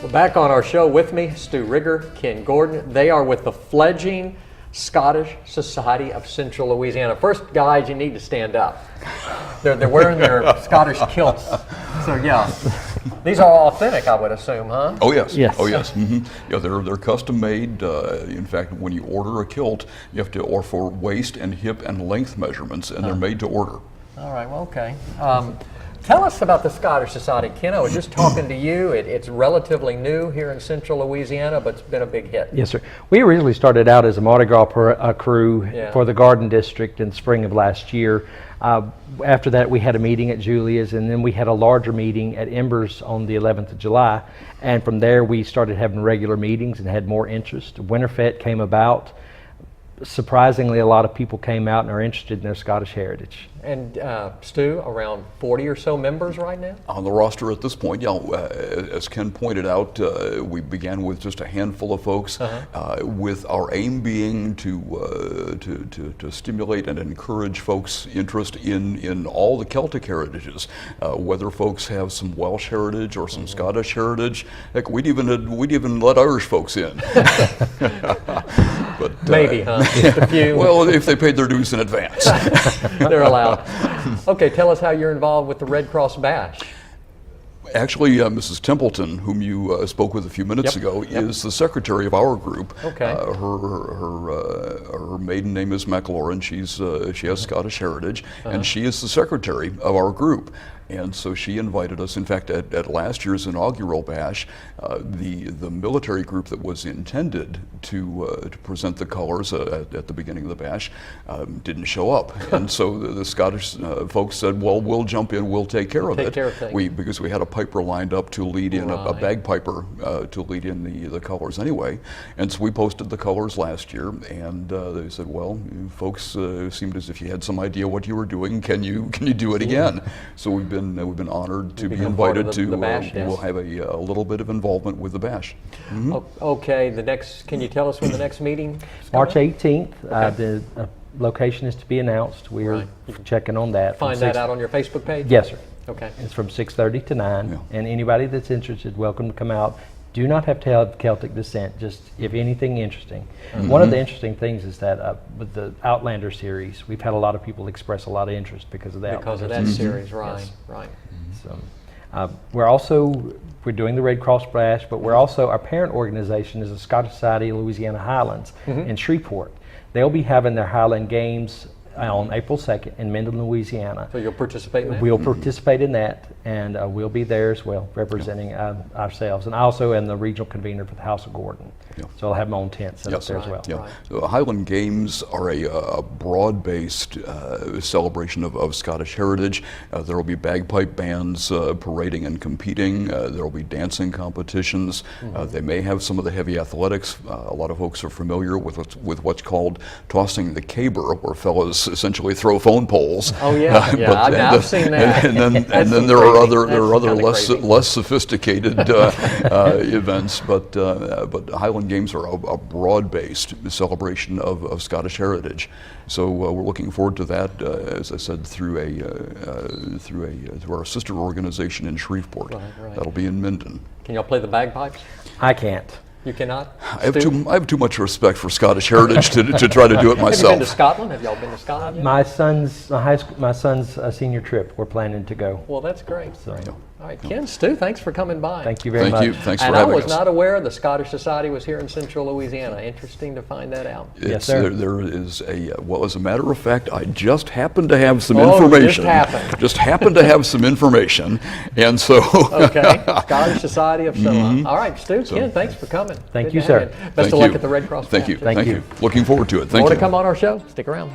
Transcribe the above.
Well, back on our show with me, Stu Riggar, Ken Gordon. They are with the fledgling Scottish Society of Central Louisiana. First, guys, you need to stand up. They're wearing their Scottish kilts. So yeah, these are all authentic, I would assume, huh? Oh yes. Yes. Oh yes. Yeah, they're custom made. In fact, when you order a kilt, you have to order for waist and hip and length measurements, and they're made to order. All right. Well, okay. Tell us about the Scottish Society. Ken, I was just talking to you. It's relatively new here in Central Louisiana, but it's been a big hit. Yes, sir. We originally started out as a Mardi Gras crew for the Garden District in spring of last year. After that, we had a meeting at Julia's, and then we had a larger meeting at Embers on the 11th of July. And from there, we started having regular meetings and had more interest. Winterfest came about. Surprisingly, a lot of people came out and are interested in their Scottish heritage. And Stu, around 40 or so members right now? On the roster at this point, yeah, as Ken pointed out, we began with just a handful of folks, with our aim being to stimulate and encourage folks' interest in all the Celtic heritages, whether folks have some Welsh heritage or some Scottish heritage. Heck, we'd even let Irish folks in. But, maybe, huh? Just a few. Well, if they paid their dues in advance. They're allowed. Okay, tell us how you're involved with the Red Cross Bash. Actually, Mrs. Templeton, whom you spoke with a few minutes ago, is the secretary of our group. Okay. Her maiden name is McLaurin. She has Scottish heritage, and she is the secretary of our group. And so she invited us. In fact, at last year's inaugural bash, the military group that was intended to present the colors at the beginning of the bash didn't show up. And so the Scottish folks said, "Well, we'll jump in. We'll take care of it." Because we had a piper lined up to lead in a bagpiper to lead in the colors anyway. And so we posted the colors last year, and they said, "Well, you folks seemed as if you had some idea what you were doing. Can you do it again?" So we've been honored to be invited to. The bash, we'll have a little bit of involvement with the bash. Okay, can you tell us when the next meeting? March 18th. The location is to be announced. We're checking on that. Find that out on your Facebook page? Yes, sir. Okay. It's from 6:30 to 9, and anybody that's interested, welcome to come out. Do not have to have Celtic descent, just if anything interesting. One of the interesting things is that with the Outlander series, we've had a lot of people express a lot of interest because of that. Because of that series, right, right. So we're doing the Red Cross Bash, but our parent organization is the Scottish Society of Louisiana Highlands in Shreveport. They'll be having their Highland Games on April 2nd in Minden, Louisiana. So you'll participate in that? We'll participate in that, and we'll be there as well, representing ourselves. And I also am the regional convener for the House of Gordon. So I'll have my own tent set up there as well. So Highland Games are a broad-based celebration of Scottish heritage. There will be bagpipe bands parading and competing. There will be dancing competitions. They may have some of the heavy athletics. A lot of folks are familiar with what's called tossing the caber, where fellows essentially throw phone poles. Oh yeah, I've seen that. And then there are other less sophisticated events, but Highland Games are a broad-based celebration of Scottish heritage. So we're looking forward to that, as I said, through our sister organization in Shreveport. Right. That'll be in Minden. Can y'all play the bagpipes? I can't. You cannot? I have too much respect for Scottish heritage to try to do it myself. Have you been to Scotland? Have y'all been to Scotland yet? My son's senior trip. We're planning to go. Well, that's great. So. All right, Ken, Stu, thanks for coming by. Thank you very much. Thank you. Thanks for having us. And I was not aware the Scottish Society was here in Central Louisiana. Interesting to find that out. Yes, sir. There is as a matter of fact, I just happened to have some information. Just happened to have some information, and so. Okay, Scottish Society of Cenla. All right, Stu, Ken, thanks for coming. Thank you, sir. Best of luck at the Red Cross. Thank you. Thank you. Looking forward to it. Thank you. Want to come on our show? Stick around.